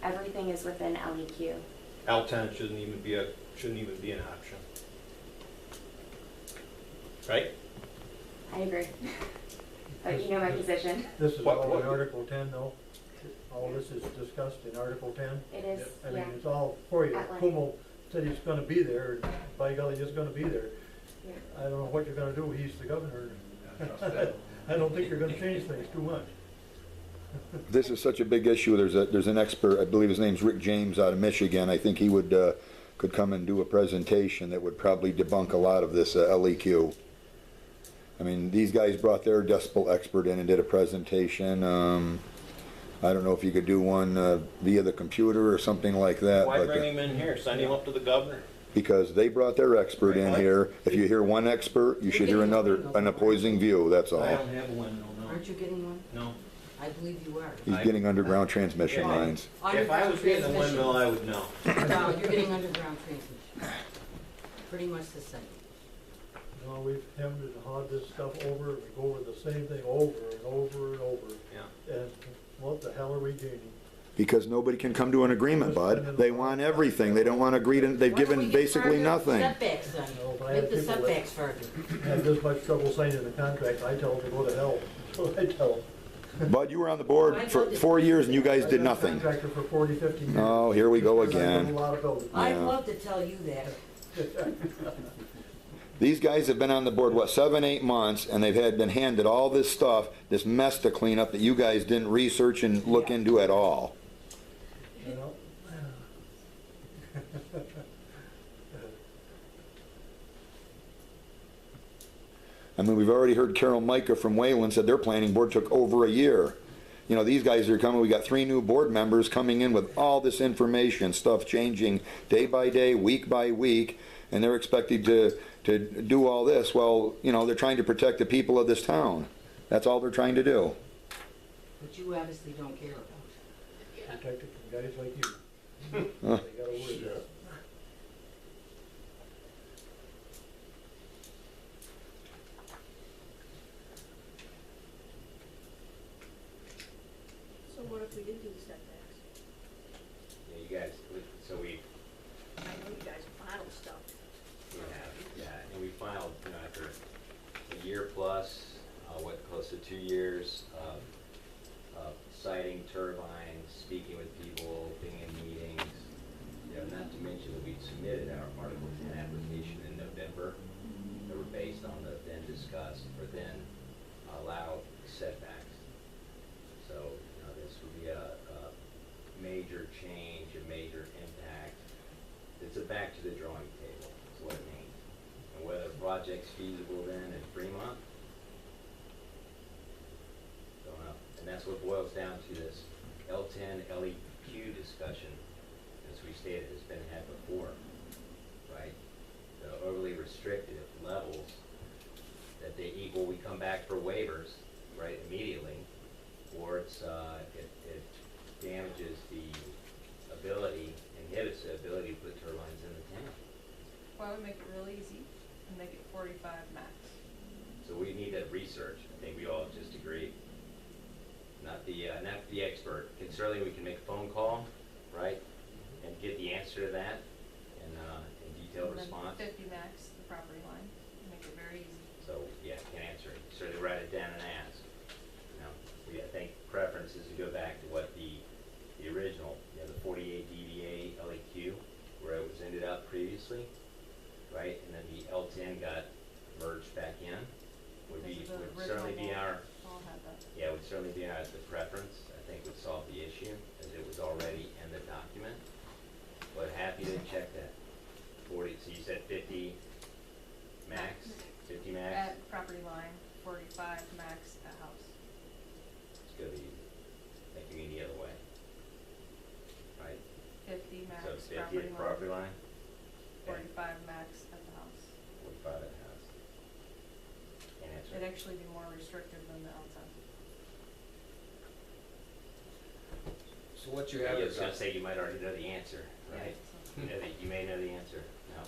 Everything is within LEQ. L10 shouldn't even be an option. Right? I agree. But you know my position. This is What- all what- in Article 10 though? All this is discussed in Article 10? It is, I mean, yeah. it's all for you. At length. Kumo said he's gonna be there, by golly, he's gonna be there. Yeah. I don't know what you're gonna do, he's the governor. I don't think you're gonna change things too much. This is such a big issue. There's an expert, I believe his name's Rick James out of Michigan. I think he would could come and do a presentation that would probably debunk a lot of this LEQ. I mean, these guys brought their decibel expert in and did a presentation. I don't know if you could do one via the computer or something like that. Why but, bring him in here? Send him up to the governor. because they brought their expert in here. If you hear one expert, you should hear an opposing view, that's I all. don't have a window, no. Aren't you getting one? No. I believe you are. He's getting underground transmission Yeah. lines. If I was getting a windmill, I would know. No, you're getting underground transmission. Pretty much the same. You know, we've hemmed and hawed this stuff over, we go over the same thing over and over and over. Yeah. And what the hell are we gaining? Because nobody can come to an agreement, Bud. They want everything. They don't want to agree to, they've Why don't we given get basically further nothing. Setbacks then. No, but I Make have the people that- setbacks further. Have this much trouble signing the contract, I tell them to go to hell. So I tell them. Bud, you were on the board for 4 years and you guys did nothing. I've been a contractor for 40, 50 years. Oh, here we go I've done a again. lot of building. I'd Yeah. love to tell you that. These guys have been on the board, what, 7, 8 months, and they've been handed all this stuff, this mess to clean up that you guys didn't research and look into at all. You know? I mean, we've already heard Carol Micah from Wayland said their planning board took over a year. You know, these guys are coming, we got 3 new board members coming in with all this information, stuff changing day by day, week by week, and they're expected to do all this. Well, you know, they're trying to protect the people of this town. That's all they're trying to do. But you obviously don't care about it. Protected from guys like you. They got a word. So what if we did do the setbacks? Yeah, you guys, so we I know you guys filed stuff. have, yeah, and we filed, you know, after a year plus, close to 2 years of citing turbines, speaking with people, being in meetings, you know, not to mention that we submitted our Article 10 application in November that were based on the then discussed or then allowed setbacks. So, you know, this would be a major change, a major impact. It's a back to the drawing table, is what it means. And whether the project's feasible then in Fremont, don't know. And that's what boils down to this L10, LEQ discussion, as we stated, has been had before, right? The overly restrictive levels that they equal, we come back for waivers, right, immediately, or it damages the ability, inhibits the ability to put turbines in the town. Why don't we make it real easy and make it 45 max? So we need that research. I think we all just agree. Not the expert. Certainly we can make a phone call, right, and get the answer to that and detailed And then response. 50 max, the property line. Make it very easy. So yeah, can't answer it. Certainly write it down and ask. You know, I think preference is to go back to what the original, you know, the 48 dBA LEQ, where it was ended up previously, right? And then the L10 got merged back in. Would Because of the would certainly be original our, I'll have that. yeah, would certainly be our the preference. I think would solve the issue as it was already in the document. But happy to check that. 40. So you said 50 max, 50 max. At property line, 45 max at house. It's gonna be thinking any other way, right? 50 max So 50 property at property line, line, 45 max at the house. 45 at the house. Can't answer. It'd actually be more restrictive than the outside. So what you I have was is, gonna say you might already know the answer, right? So- I think you may know the answer. No.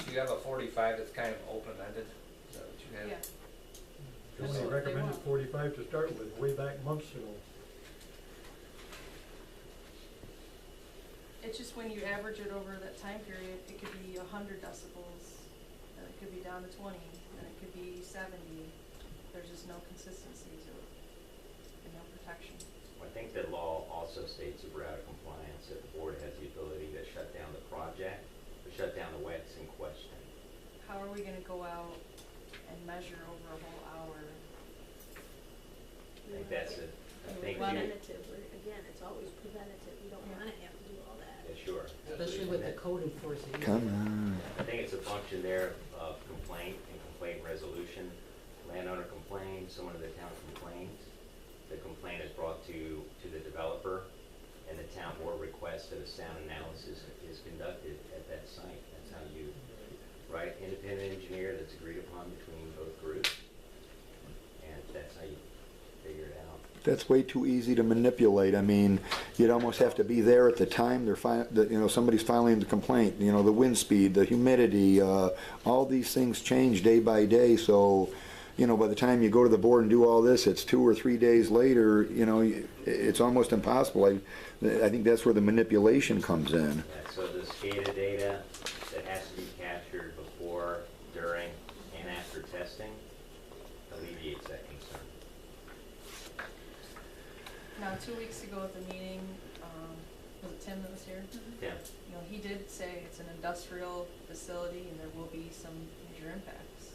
so you have a 45 that's kind of open-ended, is that what you have? Yeah. Only That's what they recommended want. 45 to start with, way back months ago. It's just when you average it over that time period, it could be 100 decibels, then it could be down to 20, then it could be 70. There's just no consistency to it, and no protection. I think the law also states if we're out of compliance, that the board has the ability to shut down the project, or shut down the wets in question. How are we gonna go out and measure over a whole hour? I think that's it. I think you, Preventative, again, it's always preventative, you don't wanna have to do all that. yeah, sure. Especially with the code enforcement. Come on. I think it's a function there of complaint and complaint resolution. Landowner complains, someone in the town complains. The complaint is brought to the developer, and the town board requests that a sound analysis is conducted at that site. That's how you, right, independent engineer that's agreed upon between both groups, and that's how you figure it out. That's way too easy to manipulate. I mean, you'd almost have to be there at the time somebody's filing the complaint. You know, the wind speed, the humidity, all these things change day by day. So, you know, by the time you go to the board and do all this, it's 2 or 3 days later. You know, it's almost impossible. I think that's where the manipulation comes in. Yeah, so the SCADA data that has to be captured before, during, and after testing alleviates that concern. Now, 2 weeks ago at the meeting, was it Tim that was here? Tim? You know, he did say it's an industrial facility and there will be some major impacts.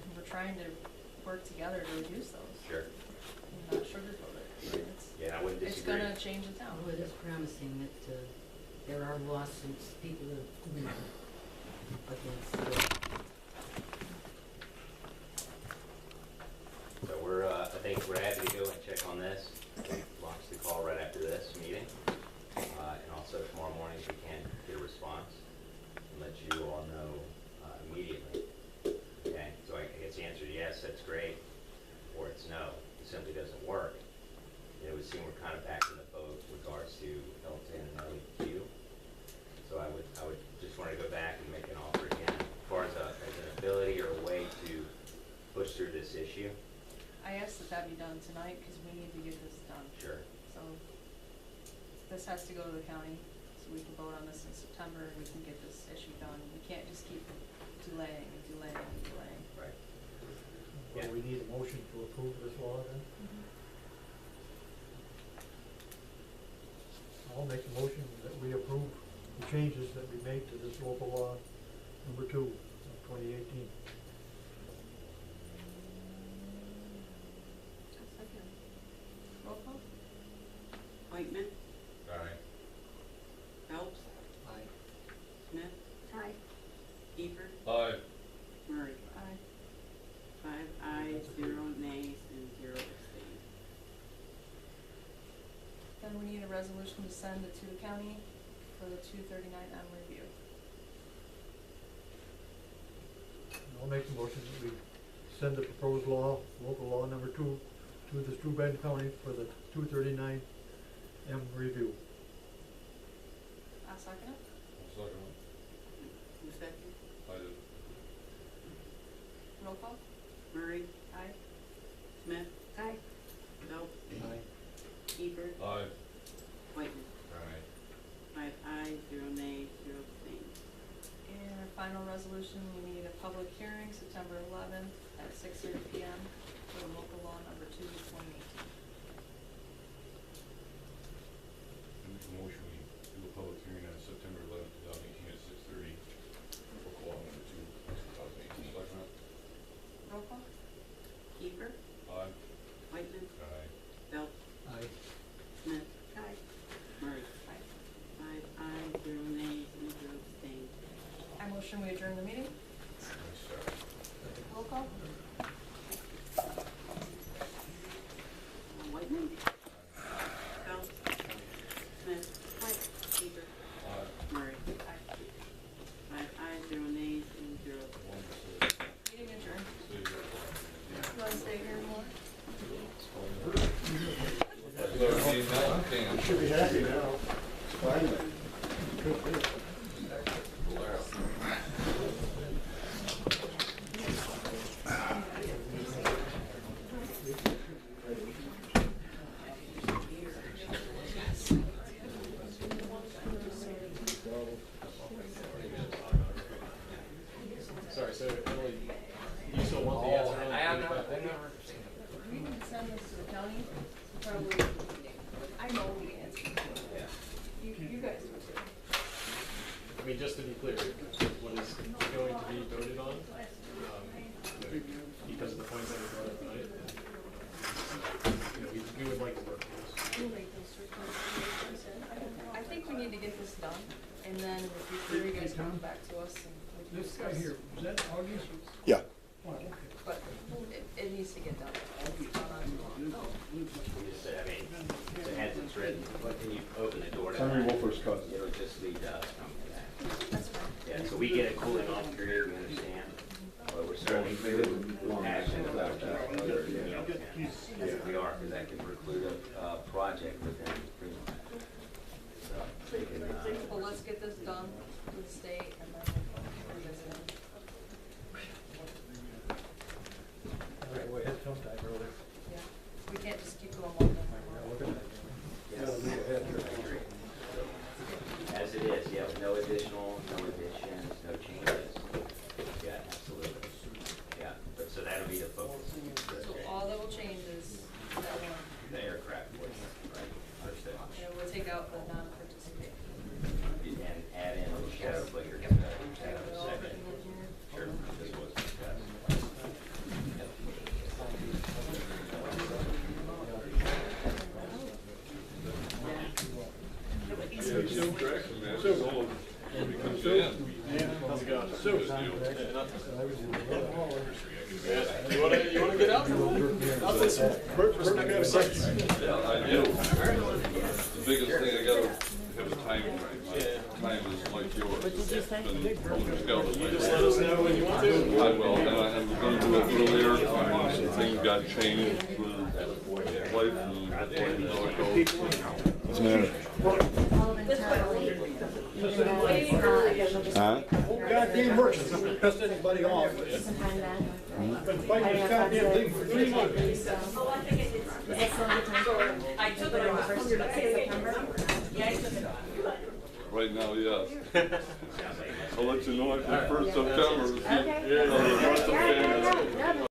And we're trying to work together to reduce those, Sure. and not sugarcoat it. It's- Yeah, I wouldn't It's disagree. gonna change the town. Well, it is promising that there are lawsuits, people that, you know, against So we're, I think we're happy to go and check on this. Launch the call right after this meeting. And also tomorrow morning, if we can get a response, and let you all know immediately. Okay, so I guess the answer is yes, that's great, or it's no, it simply doesn't work. It would seem we're kind of back in the boat with regards to L10 and LEQ. So I would just want to go back and make an offer again, as far as an ability or a way to push through this issue. I asked that that be done tonight because we need to get this done. Sure. So this has to go to the county, so we can vote on this in September and we can get this issue done. We can't just keep delaying and delaying and delaying. Right. Well, we need a motion to approve this law then? I'll make a motion that we approve the changes that we made to this local law number 2 of 2018. Roll call? Whitman, Aye. Phelps, Aye. Smith, Aye. Kiefer, Aye. Murray. Aye. 5 ayes, 0 nays, and 0 abstains. Then we need a resolution to send it to the county for the 239M review. I'll make a motion that we send the proposed law, local law number 2, to the Steuben County for the 239M review. I'll second it. Second. Who second? I did. Roll call? Murray, Aye. Smith, Aye. Phelps, Aye. Kiefer, Aye. Whitman. Aye. 5 ayes, 0 nays, 0 abstains. And our final resolution, we need a public hearing September 11th at 6:30 PM for the local law number 2 of 2018. I make a motion, we do a public hearing on September 11th, 2018 at 6:30, local law number 2, 2018. Second. Roll call? Kiefer, Aye. Whitman, Aye. Phelps, Aye. Smith, Aye. Murray. Aye. 5 ayes, 0 nays, and 0 abstains. I motion we adjourn the meeting. Second. Roll call? Whitman, Phelps, Smith, Kiefer, Aye. Murray. Aye. 5 ayes, 0 nays, and 0 abstains. Meeting adjourned. Stay here. You want to stay here more? Should be happy now. Finally. mean, just to be clear, what is going to be voted on, because of the points that we brought up tonight, we would like to work with this. I think we need to get this done, and then in the future, you guys come back to us and we can This guy discuss. here, is that August? Yeah. Oh, okay. But it needs to get done. It's gone on too long. We just said, I mean, as it's written, when you open the door to Henry that, Wolfer's cousin. it'll just lead to us coming to that. That's fine. Yeah, so we get a cooling off period, we understand, but we're certainly passionate about, we are, because that can preclude a project within Fremont. So, we can, Well, let's get this done with the state and then we'll revisit it. All right, we had sometime earlier. Yeah. We can't just keep going one Yeah, look at that. yes, I agree. As it is, yeah, with no additional, no additions, no changes. Yeah, absolutely. Yeah, but so that'll be the focus. So all that will change is that one, The aircraft portion, right? Understood. and we'll take out the non-participating. And add in a shadow player. Yep. We'll all Second. written in here. Sure, this was discussed. You wanna get out? How's this? First, I got a question. Yeah, I do. The biggest thing I gotta have a time frame. My time is like yours. What did you say? You just let us know when you want to. I will, and I'm going to do it earlier. I mean, some things got changed with life and how it goes. What's the matter? Huh? Goddamn works, doesn't piss anybody off. Sometime then. Been fighting this goddamn thing for 3 months. Is that still a good time for you? I took The it off. 1st of September? Yeah, I took it off. Right now, yes. I'll let you know after 1st September. Okay. Yeah. Yeah, yeah, yeah, yeah.